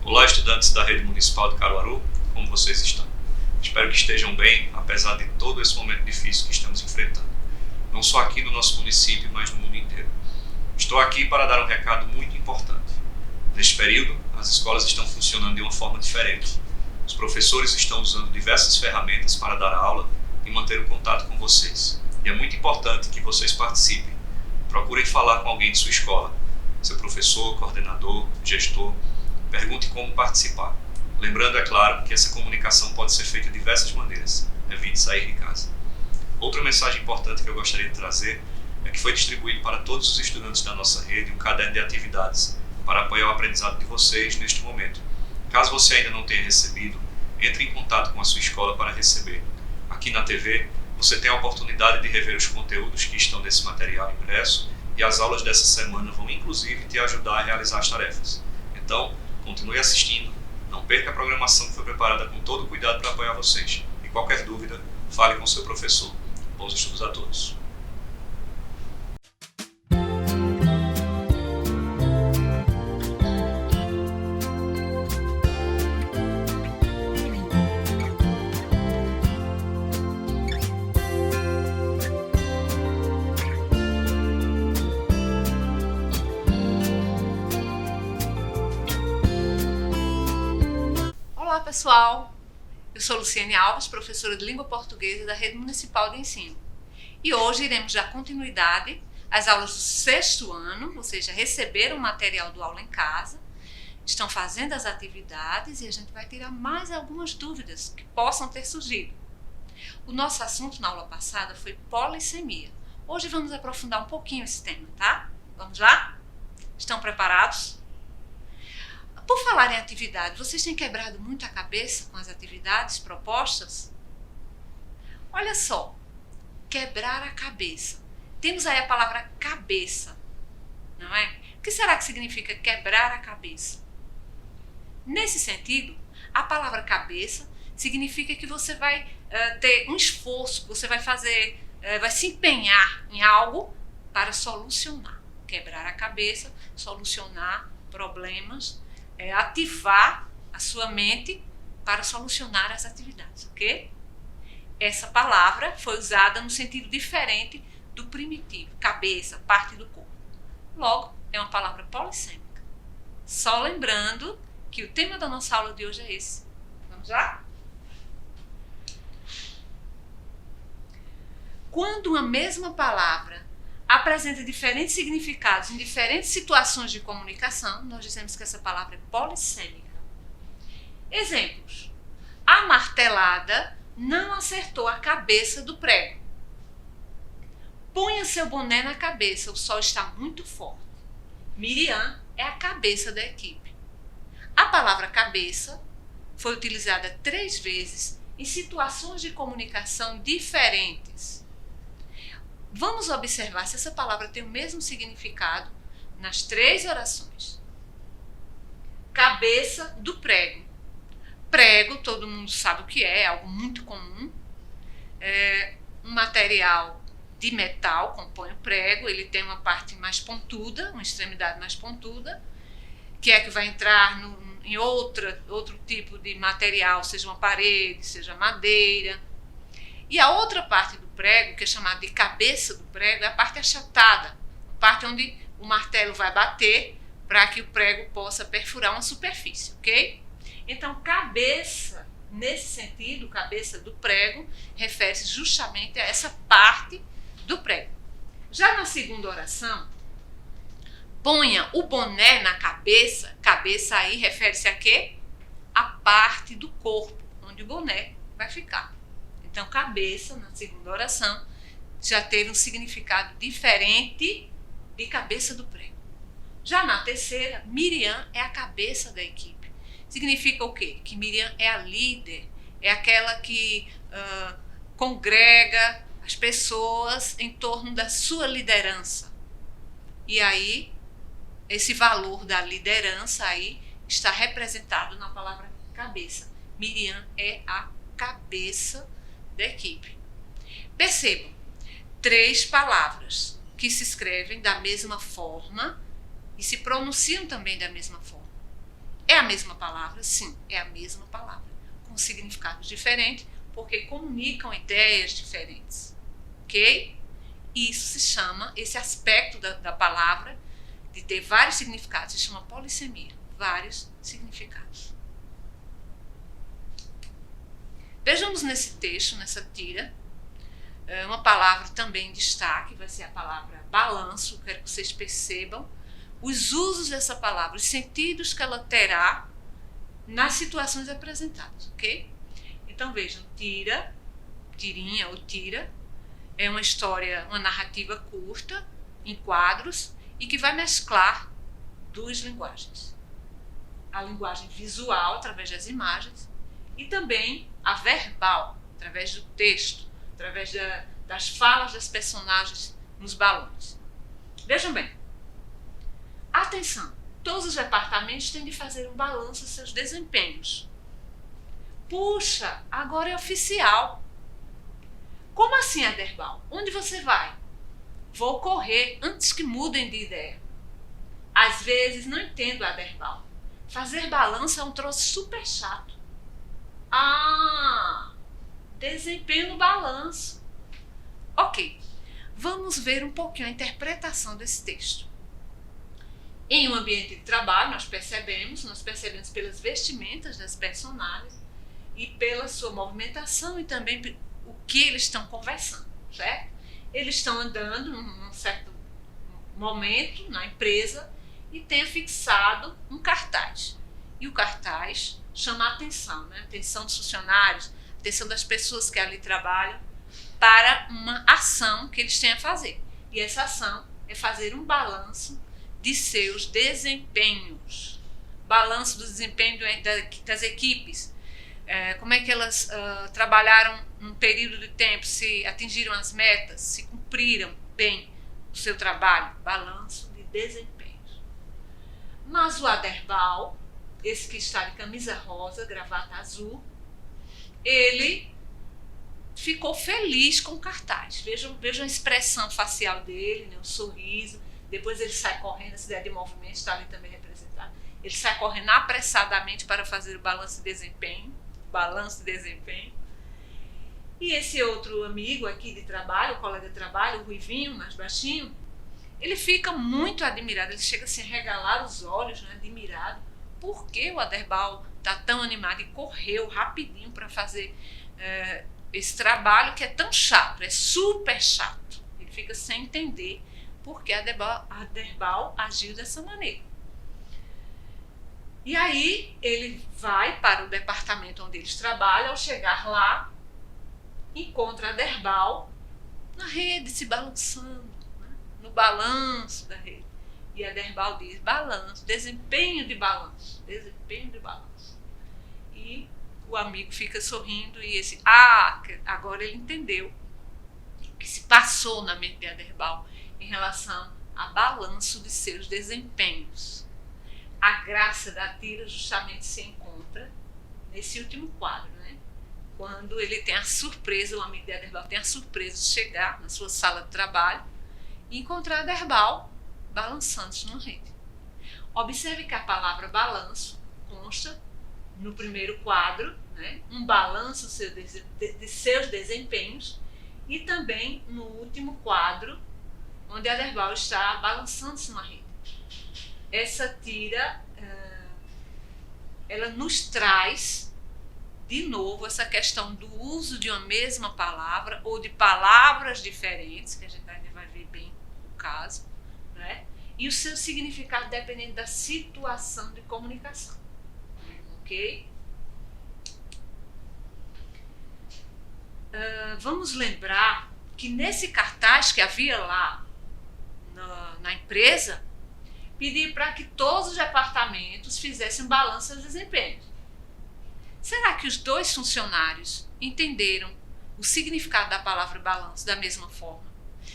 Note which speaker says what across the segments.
Speaker 1: Olá, estudantes da Rede Municipal de Caruaru, como vocês estão? Espero que estejam bem, apesar de todo esse momento difícil que estamos enfrentando. Não só aqui no nosso município, mas no mundo inteiro. Estou aqui para dar um recado muito importante. Neste período, as escolas estão funcionando de uma forma diferente. Os professores estão usando diversas ferramentas para dar aula e manter o contato com vocês. E é muito importante que vocês participem. Procurem falar com alguém de sua escola, seu professor, coordenador, gestor. Pergunte como participar. Lembrando, é claro, que essa comunicação pode ser feita de diversas maneiras. Evite sair de casa. Outra mensagem importante que eu gostaria de trazer é que foi distribuído para todos os estudantes da nossa rede um caderno de atividades para apoiar o aprendizado de vocês neste momento. Caso você ainda não tenha recebido, entre em contato com a sua escola para receber. Aqui na TV, você tem a oportunidade de rever os conteúdos que estão nesse material impresso e as aulas dessa semana vão inclusive te ajudar a realizar as tarefas. Então, continue assistindo, não perca a programação que foi preparada com todo o cuidado para apoiar vocês. E qualquer dúvida, fale com seu professor. Bons estudos a todos.
Speaker 2: Olá pessoal, eu sou Luciane Alves, professora de Língua Portuguesa da Rede Municipal de Ensino. E hoje iremos dar continuidade às aulas do 6º ano, ou seja, receberam o material do aula em casa, estão fazendo as atividades e a gente vai tirar mais algumas dúvidas que possam ter surgido. O nosso assunto na aula passada foi polissemia. Hoje vamos aprofundar um pouquinho esse tema, tá? Vamos lá? Estão preparados? Por falar em atividade, vocês têm quebrado muito a cabeça com as atividades propostas? Olha só, quebrar a cabeça. Temos aí a palavra cabeça, não é? O que será que significa quebrar a cabeça? Nesse sentido, a palavra cabeça significa que você vai ter um esforço, que você vai fazer, vai se empenhar em algo para solucionar. Quebrar a cabeça, solucionar problemas, ativar a sua mente para solucionar as atividades, ok? Essa palavra foi usada no sentido diferente do primitivo, cabeça, parte do corpo. Logo, é uma palavra polissêmica. Só lembrando que o tema da nossa aula de hoje é esse. Vamos lá? Quando uma mesma palavra apresenta diferentes significados em diferentes situações de comunicação, nós dizemos que essa palavra é polissêmica. Exemplos. A martelada não acertou a cabeça do prego. Ponha seu boné na cabeça, o sol está muito forte. Miriam é a cabeça da equipe. A palavra cabeça foi utilizada 3 vezes em situações de comunicação diferentes. Vamos observar se essa palavra tem o mesmo significado nas 3 orações. Cabeça do prego. Prego, todo mundo sabe o que é algo muito comum. É um material de metal, compõe o prego, ele tem uma parte mais pontuda, uma extremidade mais pontuda, que é que vai entrar em outro tipo de material, seja uma parede, seja madeira. E a outra parte do prego, que é chamada de cabeça do prego, é a parte achatada, a parte onde o martelo vai bater para que o prego possa perfurar uma superfície, ok? Então, cabeça, nesse sentido, cabeça do prego, refere-se justamente a essa parte do prego. Já na segunda oração, ponha o boné na cabeça, cabeça aí refere-se a quê? A parte do corpo, onde o boné vai ficar. Então, cabeça, na segunda oração, já teve um significado diferente de cabeça do prego. Já na terceira, Miriam é a cabeça da equipe. Significa o quê? Que Miriam é a líder, é aquela que congrega as pessoas em torno da sua liderança. E aí, esse valor da liderança aí está representado na palavra cabeça. Miriam é a cabeça da equipe. Percebam, 3 palavras que se escrevem da mesma forma e se pronunciam também da mesma forma. É a mesma palavra? Sim, é a mesma palavra, com significados diferentes, porque comunicam ideias diferentes. Ok? Isso se chama, esse aspecto da palavra, de ter vários significados, se chama polissemia, vários significados. Vejamos nesse texto, nessa tira, uma palavra também em destaque, vai ser a palavra balanço. Quero que vocês percebam os usos dessa palavra, os sentidos que ela terá nas situações apresentadas, ok? Então vejam, tira, tirinha ou tira, é uma história, uma narrativa curta, em quadros, e que vai mesclar duas linguagens. A linguagem visual, através das imagens, e também a verbal, através do texto, através das falas das personagens nos balões. Vejam bem. Atenção, todos os departamentos têm de fazer um balanço dos seus desempenhos. Puxa, agora é oficial. Como assim, Aderbal? Onde você vai? Vou correr antes que mudem de ideia. Às vezes não entendo, Aderbal. Fazer balanço é um troço super chato. Ah, desempenho no balanço. Ok, vamos ver um pouquinho a interpretação desse texto. Em um ambiente de trabalho, nós percebemos pelas vestimentas das personagens e pela sua movimentação e também o que eles estão conversando, certo? Eles estão andando num certo momento na empresa e tem fixado um cartaz. E o cartaz chama a atenção, né? A atenção dos funcionários, a atenção das pessoas que ali trabalham para uma ação que eles têm a fazer. E essa ação é fazer um balanço de seus desempenhos. Balanço do desempenho das equipes. Como é que elas trabalharam num período de tempo, se atingiram as metas, se cumpriram bem o seu trabalho. Balanço de desempenhos. Mas o Aderbal, esse que está de camisa rosa, gravata azul, ele ficou feliz com o cartaz. Vejam a expressão facial dele, né, um sorriso. Depois ele sai correndo, essa ideia de movimento está ali também representada. Ele sai correndo apressadamente para fazer o balanço de desempenho. E esse outro amigo aqui de trabalho, o colega de trabalho, o Ruivinho, mais baixinho, ele fica muito admirado, ele chega assim a regalar os olhos, né, admirado. Por que o Aderbal está tão animado e correu rapidinho para fazer esse trabalho que é tão chato, é super chato. Ele fica sem entender por que Aderbal agiu dessa maneira. E aí ele vai para o departamento onde eles trabalham. Ao chegar lá, encontra Aderbal na rede, se balançando, né? No balanço da rede. E Aderbal diz, balanço, desempenho de balanço. E o amigo fica sorrindo e esse, agora ele entendeu o que se passou na mente de Aderbal em relação a balanço de seus desempenhos. A graça da tira justamente se encontra nesse último quadro, né? Quando ele tem a surpresa, o amigo de Aderbal tem a surpresa de chegar na sua sala de trabalho e encontrar Aderbal balançando-se numa rede. Observe que a palavra balanço consta no primeiro quadro, né? Um balanço de seus desempenhos, e também no último quadro, onde Aderbal está balançando-se numa rede. Essa tira, ela nos traz, de novo, essa questão do uso de uma mesma palavra ou de palavras diferentes, que a gente ainda vai ver bem o caso, né? E o seu significado dependendo da situação de comunicação. Ok? Vamos lembrar que nesse cartaz que havia lá na empresa, pedir para que todos os departamentos fizessem um balanço dos desempenhos. Será que os dois funcionários entenderam o significado da palavra balanço da mesma forma?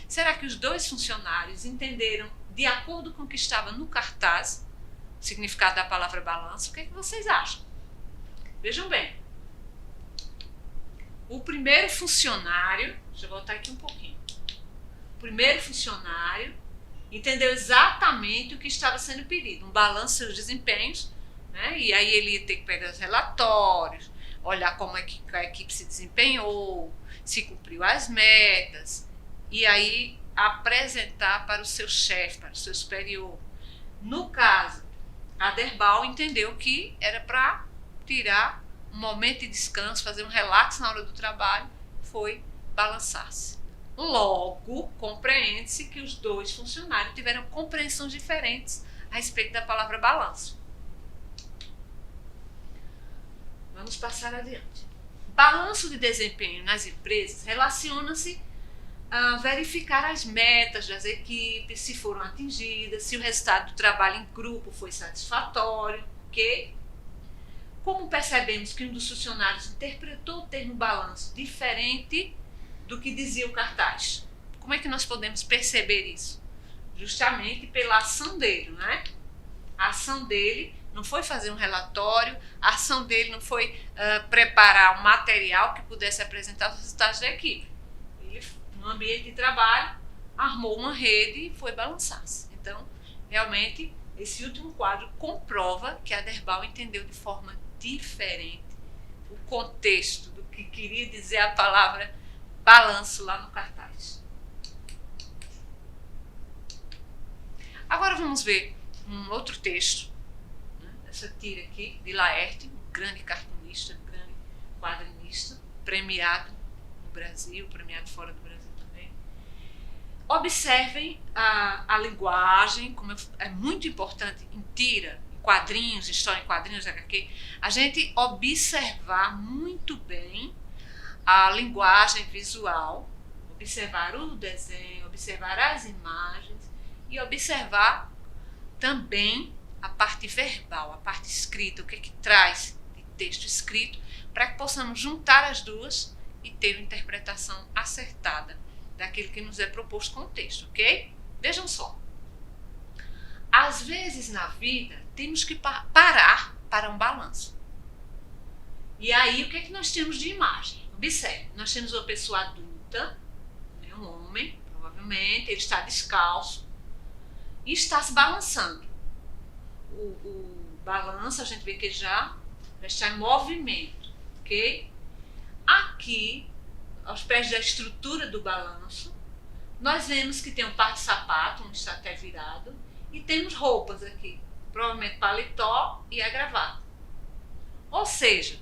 Speaker 2: Será que os dois funcionários entenderam, de acordo com o que estava no cartaz, o significado da palavra balanço? O que é que vocês acham? Vejam bem. O primeiro funcionário, deixa eu voltar aqui um pouquinho. O primeiro funcionário entendeu exatamente o que estava sendo pedido, um balanço dos seus desempenhos né? E aí ele ia ter que pegar os relatórios, olhar como é que a equipe se desempenhou, se cumpriu as metas, e aí apresentar para o seu chefe, para o seu superior. No caso, a Derbal entendeu que era para tirar um momento de descanso, fazer um relax na hora do trabalho, foi balançar-se. Logo, compreende-se que os dois funcionários tiveram compreensões diferentes a respeito da palavra balanço. Vamos passar adiante. Balanço de desempenho nas empresas relaciona-se a verificar as metas das equipes, se foram atingidas, se o resultado do trabalho em grupo foi satisfatório, ok? Como percebemos que um dos funcionários interpretou o termo balanço diferente do que dizia o cartaz? Como é que nós podemos perceber isso? Justamente pela ação dele, né? A ação dele não foi fazer um relatório, a ação dele não foi preparar um material que pudesse apresentar os resultados da equipe. Ele, no ambiente de trabalho, armou uma rede e foi balançar-se. Então, realmente, esse último quadro comprova que a Derbal entendeu de forma diferente o contexto do que queria dizer a palavra balanço lá no cartaz. Agora vamos ver um outro texto, né? Essa tira aqui de Laerte, um grande cartunista, um grande quadrinista, premiado no Brasil, premiado fora do Brasil também. Observem a linguagem, como é muito importante em tira, em quadrinhos, história em quadrinhos, HQ, a gente observar muito bem a linguagem visual, observar o desenho, observar as imagens e observar também a parte verbal, a parte escrita, o que é que traz de texto escrito, para que possamos juntar as duas e ter uma interpretação acertada daquilo que nos é proposto com o texto, ok? Vejam só. Às vezes na vida temos que parar para um balanço. E aí o que é que nós temos de imagem? Observe, nós temos uma pessoa adulta, um homem, provavelmente, ele está descalço e está se balançando. O balanço, a gente vê que ele já está em movimento, ok? Aqui, aos pés da estrutura do balanço, nós vemos que tem um par de sapato, um está até virado, e temos roupas aqui, provavelmente paletó e a gravata. Ou seja,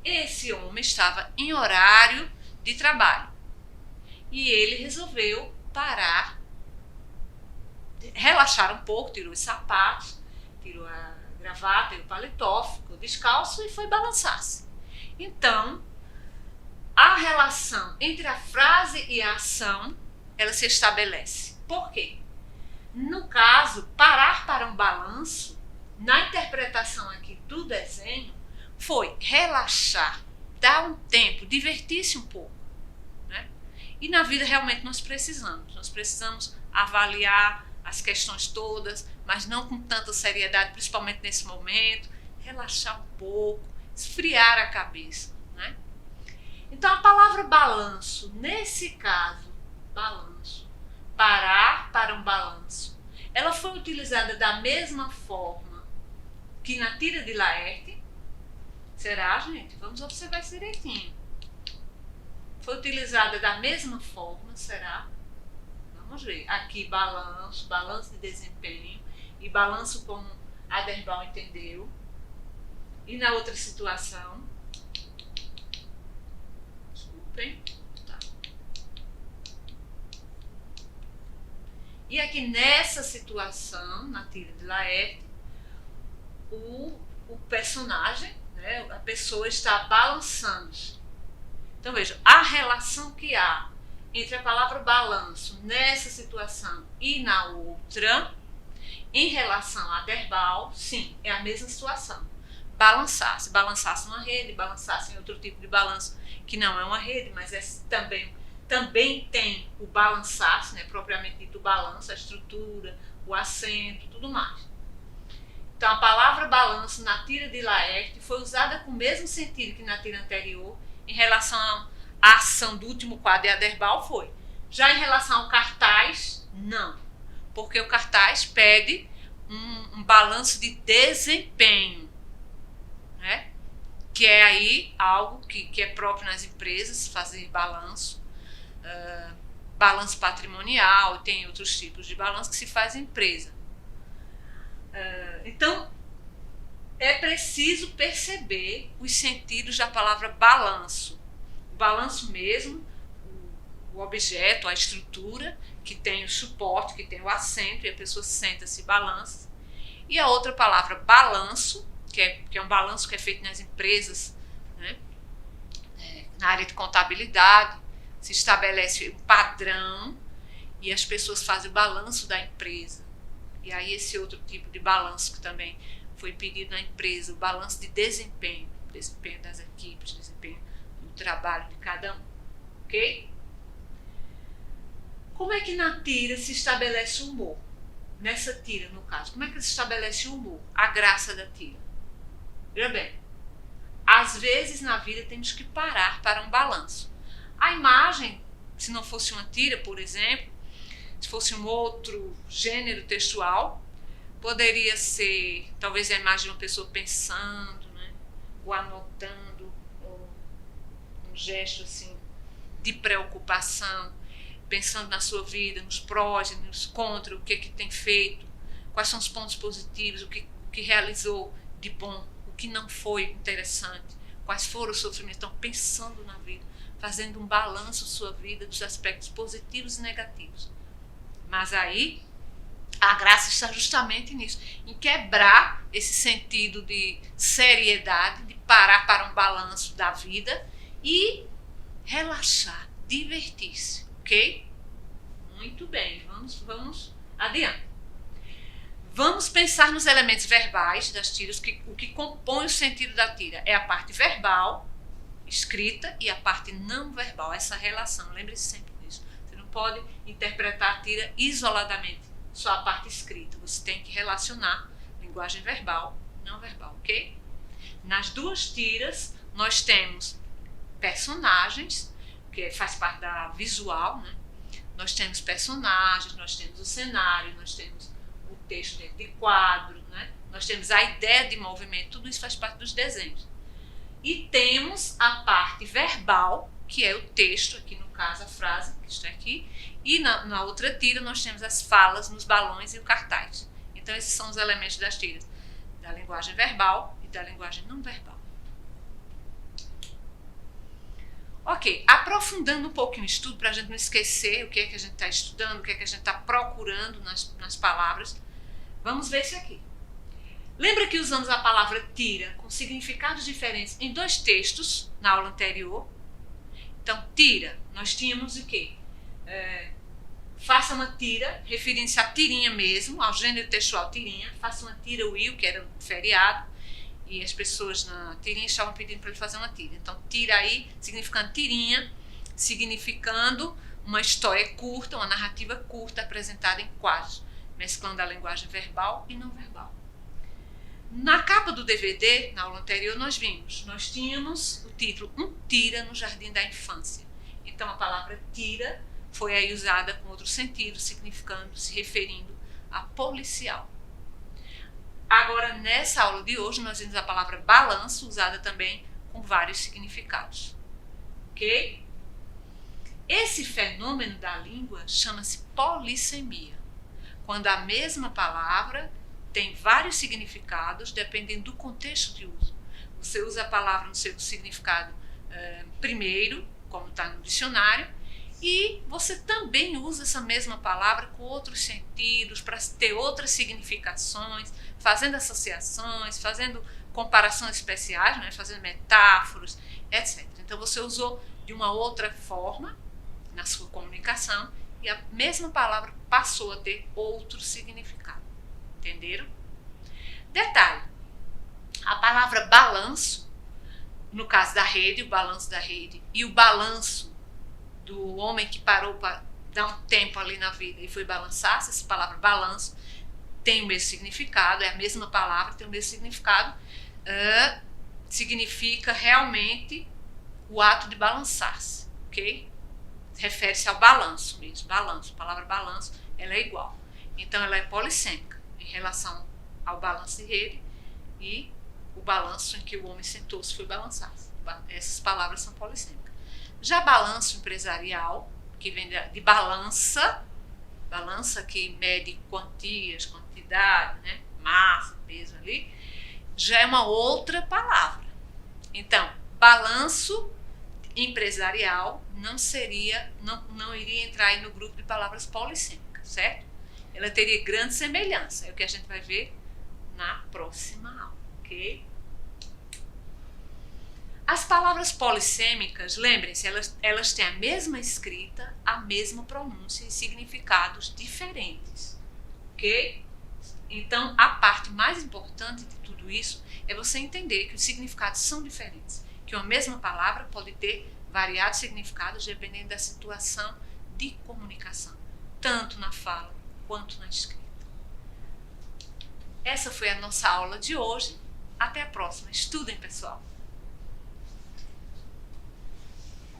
Speaker 2: esse homem estava em horário de trabalho e ele resolveu parar, relaxar um pouco, tirou os sapatos, tirou a gravata e o paletó, ficou descalço e foi balançar-se. Então, a relação entre a frase e a ação, ela se estabelece. Por quê? No caso, parar para um balanço, na interpretação aqui do desenho, foi relaxar, dar um tempo, divertir-se um pouco, né? E na vida realmente nós precisamos avaliar as questões todas, mas não com tanta seriedade, principalmente nesse momento, relaxar um pouco, esfriar a cabeça, né? Então a palavra balanço, nesse caso, balanço, parar para um balanço, ela foi utilizada da mesma forma que na tira de Laerte. Será, gente? Vamos observar isso direitinho. Foi utilizada da mesma forma, será? Vamos ver. Aqui balanço, balanço de desempenho e balanço como a Derbal entendeu. E na outra situação, desculpem, tá. E aqui nessa situação, na tira de Laerte, o personagem, né, a pessoa está balançando-se. Então veja, a relação que há entre a palavra balanço nessa situação e na outra, em relação a Derbal, sim, é a mesma situação. Balançar-se, balançar-se numa rede, balançar-se em outro tipo de balanço que não é uma rede, mas é também tem o balançar-se, né, propriamente dito o balanço, a estrutura, o assento, tudo mais. Então a palavra balanço na tira de Laerte foi usada com o mesmo sentido que na tira anterior em relação à ação do último quadro e a Derbal foi. Já em relação ao cartaz, não. Porque o cartaz pede um balanço de desempenho, né? Que é aí algo que é próprio nas empresas, fazer balanço, balanço patrimonial, tem outros tipos de balanço que se faz em empresa. Então, é preciso perceber os sentidos da palavra balanço. O balanço mesmo, o objeto, a estrutura, que tem o suporte, que tem o assento, e a pessoa senta-se e balança. E a outra palavra, balanço, que é um balanço que é feito nas empresas, né? Na área de contabilidade, se estabelece um padrão e as pessoas fazem o balanço da empresa. E aí esse outro tipo de balanço que também foi pedido na empresa, o balanço de desempenho das equipes, desempenho do trabalho de cada um. Ok? Como é que na tira se estabelece o humor? Nessa tira, no caso, como é que se estabelece o humor? A graça da tira. Veja bem, às vezes na vida temos que parar para um balanço. A imagem, se não fosse uma tira, por exemplo, se fosse um outro gênero textual, poderia ser talvez a imagem de uma pessoa pensando, né? Ou anotando, ou um gesto assim de preocupação, pensando na sua vida, nos prós e nos contras, o que tem feito, quais são os pontos positivos, o que realizou de bom, o que não foi interessante, quais foram os sofrimentos. Então, pensando na vida, fazendo um balanço da sua vida, dos aspectos positivos e negativos. Mas aí, a graça está justamente nisso, em quebrar esse sentido de seriedade, de parar para um balanço da vida e relaxar, divertir-se, ok? Muito bem, vamos adiante. Vamos pensar nos elementos verbais das tiras, o que compõe o sentido da tira. É a parte verbal, escrita, e a parte não verbal, essa relação, lembre-se sempre disso. Você não pode interpretar a tira isoladamente, só a parte escrita. Você tem que relacionar linguagem verbal, não verbal, ok? Nas duas tiras, nós temos personagens, que faz parte da visual, né? Nós temos personagens, nós temos o cenário, nós temos o texto dentro de quadro, né? Nós temos a ideia de movimento, tudo isso faz parte dos desenhos. E temos a parte verbal, que é o texto, aqui no caso a frase que está aqui, e na outra tira nós temos as falas nos balões e o cartaz. Então esses são os elementos das tiras, da linguagem verbal e da linguagem não verbal. Ok, aprofundando um pouquinho o estudo, para a gente não esquecer o que é que a gente está estudando, o que é que a gente está procurando nas palavras, vamos ver isso aqui. Lembra que usamos a palavra tira com significados diferentes em dois textos na aula anterior? Então, tira, nós tínhamos o quê? Faça uma tira, referindo-se à tirinha mesmo, ao gênero textual tirinha. Faça uma tira, Will, que era um feriado. E as pessoas na tirinha estavam pedindo para ele fazer uma tira. Então, tira aí, significando tirinha, significando uma história curta, uma narrativa curta apresentada em quadros, mesclando a linguagem verbal e não verbal. Na capa do DVD, na aula anterior, nós tínhamos o título Um Tira no Jardim da Infância. Então, a palavra tira foi aí usada com outro sentido, significando, se referindo a policial. Agora, nessa aula de hoje, nós vimos a palavra balanço, usada também com vários significados. Ok? Esse fenômeno da língua chama-se polissemia, quando a mesma palavra tem vários significados, dependendo do contexto de uso. Você usa a palavra no seu significado primeiro, como está no dicionário, e você também usa essa mesma palavra com outros sentidos, para ter outras significações, fazendo associações, fazendo comparações especiais, né? Fazendo metáforas, etc. Então você usou de uma outra forma na sua comunicação e a mesma palavra passou a ter outro significado. Entenderam? Detalhe, a palavra balanço, no caso da rede, o balanço da rede, e o balanço do homem que parou para dar um tempo ali na vida e foi balançar, essa palavra balanço tem o mesmo significado, é a mesma palavra, tem o mesmo significado, significa realmente o ato de balançar-se, ok? Refere-se ao balanço mesmo, balanço, a palavra balanço, ela é igual. Então ela é polissêmica, em relação ao balanço de rede e o balanço em que o homem sentou-se foi balançar. Essas palavras são polissêmicas. Já balanço empresarial, que vem de balança que mede quantias, quantidade, né? Massa, peso ali, já é uma outra palavra. Então, balanço empresarial não iria entrar aí no grupo de palavras polissêmicas, certo? Ela teria grande semelhança, é o que a gente vai ver na próxima aula, ok? As palavras polissêmicas, lembrem-se, elas têm a mesma escrita, a mesma pronúncia e significados diferentes, ok? Então, a parte mais importante de tudo isso é você entender que os significados são diferentes, que uma mesma palavra pode ter variados significados dependendo da situação de comunicação, tanto na fala quanto na escrita. Essa foi a nossa aula de hoje. Até a próxima. Estudem, pessoal!